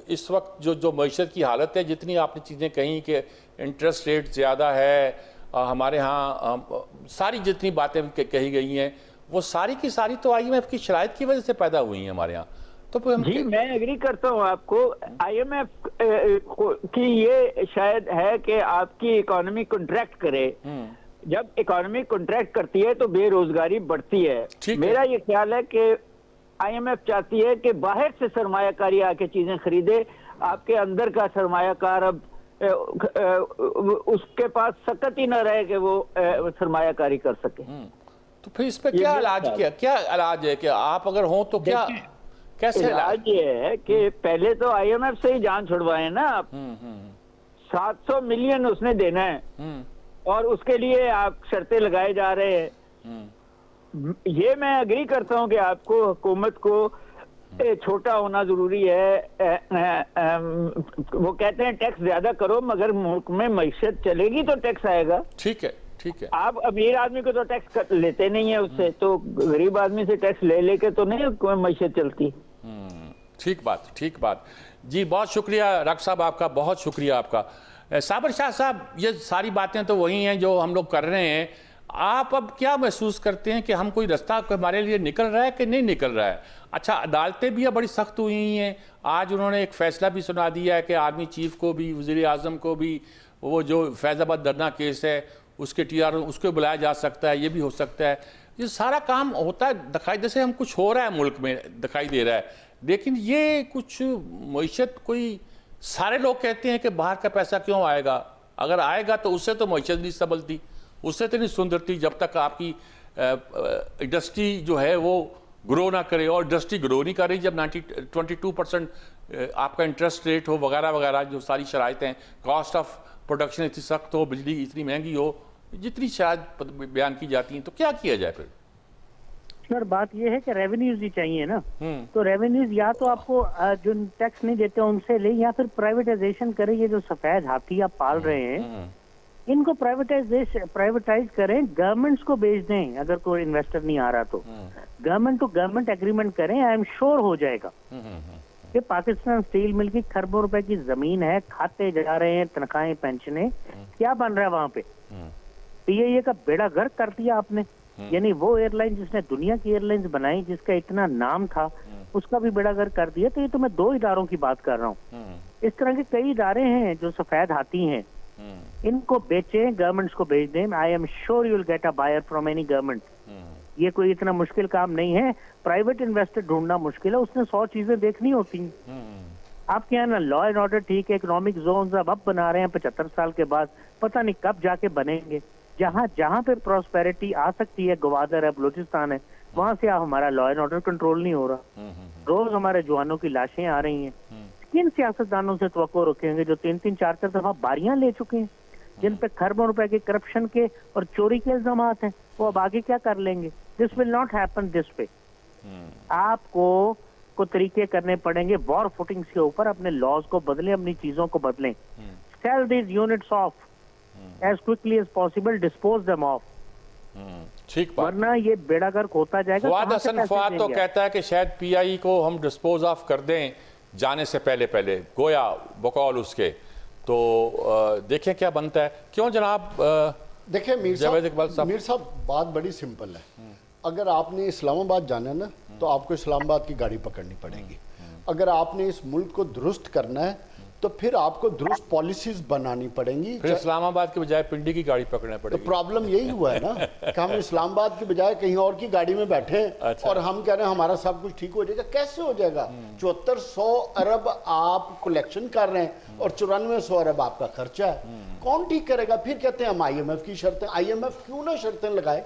इस वक्त जो मईशत की हालत है, जितनी आपने चीज़ें कही कि इंटरेस्ट रेट ज़्यादा है, हमारे यहाँ सारी जितनी बातें कही गई हैं वो सारी की सारी तो IMF की शराइत की वजह से पैदा हुई हैं हमारे यहाँ। तो जी मैं एग्री करता हूँ आपको, IMF की ये शायद है कि आपकी इकोनॉमी कॉन्ट्रैक्ट करे, जब इकोनॉमी कॉन्ट्रैक्ट करती है तो बेरोजगारी बढ़ती है। मेरा ये ख्याल है कि IMF चाहती है कि बाहर से सरमायाकारी आके चीजें खरीदे, आपके अंदर का सरमायाकार अब उसके पास सकत ही ना रहे कि वो सरमायाकारी कर सके। तो फिर इस पे क्या इलाज है कि आप अगर हो तो क्या कैसे इलाज ये है कि पहले तो IMF से ही जान छुड़वाए ना आप। 700 मिलियन उसने देना है और उसके लिए आप शर्तें लगाए जा रहे हैं। ये मैं एग्री करता हूं कि आपको हुकूमत को छोटा होना जरूरी है। वो कहते हैं टैक्स ज्यादा करो, मगर मुल्क में मईशत चलेगी तो टैक्स आएगा। ठीक है ठीक है। आप अमीर आदमी को तो टैक्स लेते नहीं है उससे, तो गरीब आदमी से टैक्स ले लेके तो नहीं मईशत चलती। ठीक बात जी, बहुत शुक्रिया डॉक्टर साहब, आपका बहुत शुक्रिया आपका। साबर शाह साहब, ये सारी बातें तो वही हैं जो हम लोग कर रहे हैं। आप अब क्या महसूस करते हैं कि हम कोई रास्ता हमारे लिए निकल रहा है कि नहीं निकल रहा है? अच्छा, अदालतें भी अब बड़ी सख्त हुई हैं, आज उन्होंने एक फैसला भी सुना दिया है कि आर्मी चीफ को भी, वज़ीर आज़म को भी, वो जो फैज़ाबाद धरना केस है उसके TR उसको बुलाया जा सकता है, ये भी हो सकता है। ये सारा काम होता है, दिखाई जैसे हम कुछ हो रहा है मुल्क में दिखाई दे रहा है, लेकिन ये कुछ मईशत कोई, सारे लोग कहते हैं कि बाहर का पैसा क्यों आएगा, अगर आएगा तो उससे तो मईशत नहीं संभलती, उससे तो नहीं सुंदरती जब तक आपकी इंडस्ट्री जो है वो ग्रो ना करे। और इंडस्ट्री ग्रो नहीं कर रही जब 22% आपका इंटरेस्ट रेट हो वगैरह वगैरह, जो सारी शराइतें, कॉस्ट ऑफ प्रोडक्शन इतनी सख्त हो, बिजली इतनी महंगी हो, जितनी शायद बयान की जाती हैं, तो क्या किया जाए फिर? सर बात ये है कि रेवेन्यूज ही चाहिए ना, तो रेवेन्यूज या तो आपको जो टैक्स नहीं देते उनसे ले, या फिर प्राइवेटाइजेशन करें। ये जो सफेद हाथी आप पाल रहे हैं इनको प्राइवेटाइज करें, गवर्नमेंट्स को बेच दें। अगर कोई इन्वेस्टर नहीं आ रहा तो गवर्नमेंट टू गवर्नमेंट एग्रीमेंट करें, आई एम श्योर हो जाएगा। कि पाकिस्तान स्टील मिल की खरबों रुपए की जमीन है, खाते जा रहे हैं, तनख्वाहें, पेंशनें, क्या बन रहा है वहां पे? PIA का बेड़ा गर्क कर दिया आपने। यानी वो एयरलाइन जिसने दुनिया की एयरलाइंस बनाई, जिसका इतना नाम था, उसका भी बेड़ा गर्क कर दिया। तो ये तो मैं 2 इदारों की बात कर रहा हूँ। इस तरह के कई इदारे हैं जो सफेद हाथी हैं, इनको बेचें, गवर्नमेंट्स को बेच दें। I am sure you will get a buyer from any government. ये कोई इतना मुश्किल काम नहीं है। प्राइवेट इन्वेस्टर ढूंढना मुश्किल है, उसने 100 चीजें देखनी होती हैं। आपके यहाँ ना लॉ एंड ऑर्डर ठीक है, इकोनॉमिक जोन अब बना रहे हैं 75 साल के बाद, पता नहीं कब जाके बनेंगे। जहाँ पे प्रॉस्पेरिटी आ सकती है, ग्वादर है, बलूचिस्तान है, वहां से आप हमारा लॉ एंड ऑर्डर कंट्रोल नहीं हो रहा। रोज हमारे जवानों की लाशें आ रही हैं। किन सियासतदानों से तवक्को रखेंगे जो 3-3, 4-4 दफा बारियां ले चुके हैं, जिन पे खरबों रुपए के करप्शन के और चोरी के इल्जामात हैं? वो अब आगे क्या कर लेंगे? This will not happen this way. आपको तरीके करने पड़ेंगे वॉर फुटिंग्स के ऊपर, अपने लॉज को बदलें, अपनी चीजों को बदलें। Sell these units of as quickly as possible, dispose them off। ठीक बात, वरना ये बेड़ा गर्क होता जाएगा। फवाद हसन फवाद तो कहता है कि शायद PI को हम डिस्पोज ऑफ कर दें जाने से पहले गोया बकौल उसके। तो देखें क्या बनता है। क्यों जनाब? देखिए मीर साहब, बात बड़ी सिंपल है। अगर आपने इस्लामाबाद जाना है ना, तो आपको इस्लामाबाद की गाड़ी पकड़नी पड़ेगी। अगर आपने इस मुल्क को दुरुस्त करना है तो फिर आपको दुरुस्त पॉलिसीज बनानी पड़ेंगी। फिर इस्लामाबाद के बजाय पिंडी की गाड़ी पकड़नी पड़ेगी। तो प्रॉब्लम यही हुआ है ना कि हम इस्लामाबाद के बजाय कहीं और की गाड़ी में बैठे हैं। अच्छा। और हम कह रहे हैं हमारा सब कुछ ठीक हो जाएगा। कैसे हो जाएगा? 7400 अरब आप कलेक्शन कर रहे हैं और 9400 अरब आपका खर्चा है। कौन ठीक करेगा? फिर कहते हैं हम IMF की शर्तें। IMF क्यों ना शर्तें लगाए?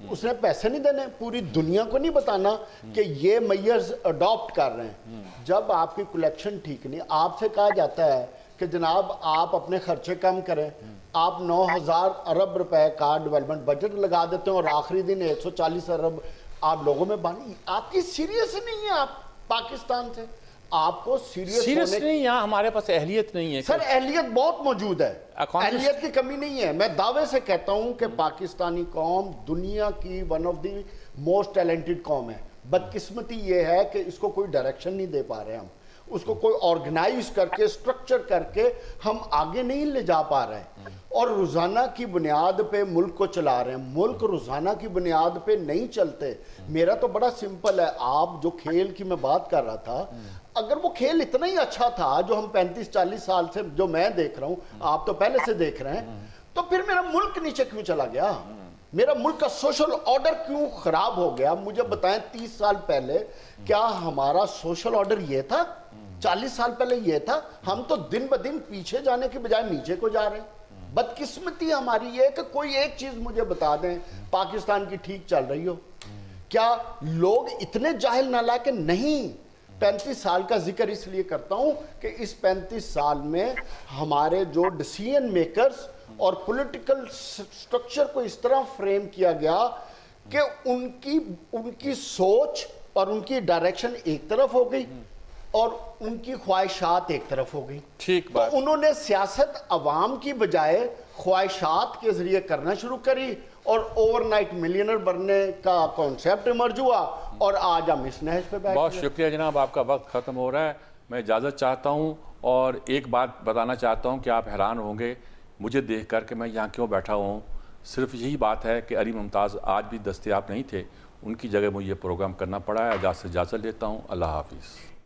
उसने पैसे नहीं देने, पूरी दुनिया को नहीं बताना कि ये मेयर्स अडॉप्ट कर रहे हैं। जब आपकी कलेक्शन ठीक नहीं, आपसे कहा जाता है कि जनाब आप अपने खर्चे कम करें, आप 9,000 अरब रुपए का डेवलपमेंट बजट लगा देते हैं और आखिरी दिन 140 अरब आप लोगों में बानी। आपकी सीरियस नहीं है, आप पाकिस्तान से आपको सीरियस नहीं, यहाँ हमारे पास अहलियत नहीं है सर। अहलियत बहुत मौजूद है, Economist- अहलियत की कमी नहीं है। मैं दावे से कहता हूं कि पाकिस्तानी कौम दुनिया की one of the most talented कौम है। बदकिस्मती ये है कि इसको कोई डायरेक्शन नहीं दे पा रहे हम, उसको कोई ऑर्गेनाइज करके स्ट्रक्चर करके हम आगे नहीं ले जा पा रहे हैं, और रोजाना की बुनियाद पे मुल्क को चला रहे हैं। मुल्क रोजाना की बुनियाद पे नहीं चलते। मेरा तो बड़ा सिंपल है, आप जो खेल की मैं बात कर रहा था, अगर वो खेल इतना ही अच्छा था जो हम 35-40 साल से जो मैं देख रहा हूं, आप तो पहले से देख रहे हैं, तो फिर मेरा मुल्क नीचे क्यों चला गया? मेरा मुल्क का सोशल ऑर्डर क्यों खराब हो गया? मुझे बताएं, 30 साल पहले क्या हमारा सोशल ऑर्डर ये था? 40 साल पहले ये था? हम तो दिन ब दिन पीछे जाने के बजाय नीचे को जा रहे हैं। बदकिस्मती हमारी ये कि कोई एक चीज मुझे बता दें पाकिस्तान की ठीक चल रही हो। क्या लोग इतने जाहिल नालायक नहीं? 35 साल का जिक्र इसलिए करता हूं कि इस 35 साल में हमारे जो डिसीजन मेकर्स और पॉलिटिकल स्ट्रक्चर को इस तरह फ्रेम किया गया कि उनकी सोच और उनकी डायरेक्शन एक तरफ हो गई और उनकी ख्वाहिशात एक तरफ हो गई। ठीक बात। तो उन्होंने सियासत अवाम की बजाय ख्वाहिशात के जरिए करना शुरू करी और ओवरनाइट मिलियनर बनने का कॉन्सेप्ट इमर्ज हुआ और आज हम इस नहज पे बैठे। बहुत शुक्रिया जनाब, आपका वक्त ख़त्म हो रहा है। मैं इजाज़त चाहता हूँ और एक बात बताना चाहता हूँ कि आप हैरान होंगे मुझे देख कर के मैं यहाँ क्यों बैठा हुआ हूँ। सिर्फ यही बात है कि अली मुमताज़ आज भी दस्तयाब नहीं थे, उनकी जगह मुझे ये प्रोग्राम करना पड़ा है। इजाज़त लेता हूँ। अल्लाह हाफिज़।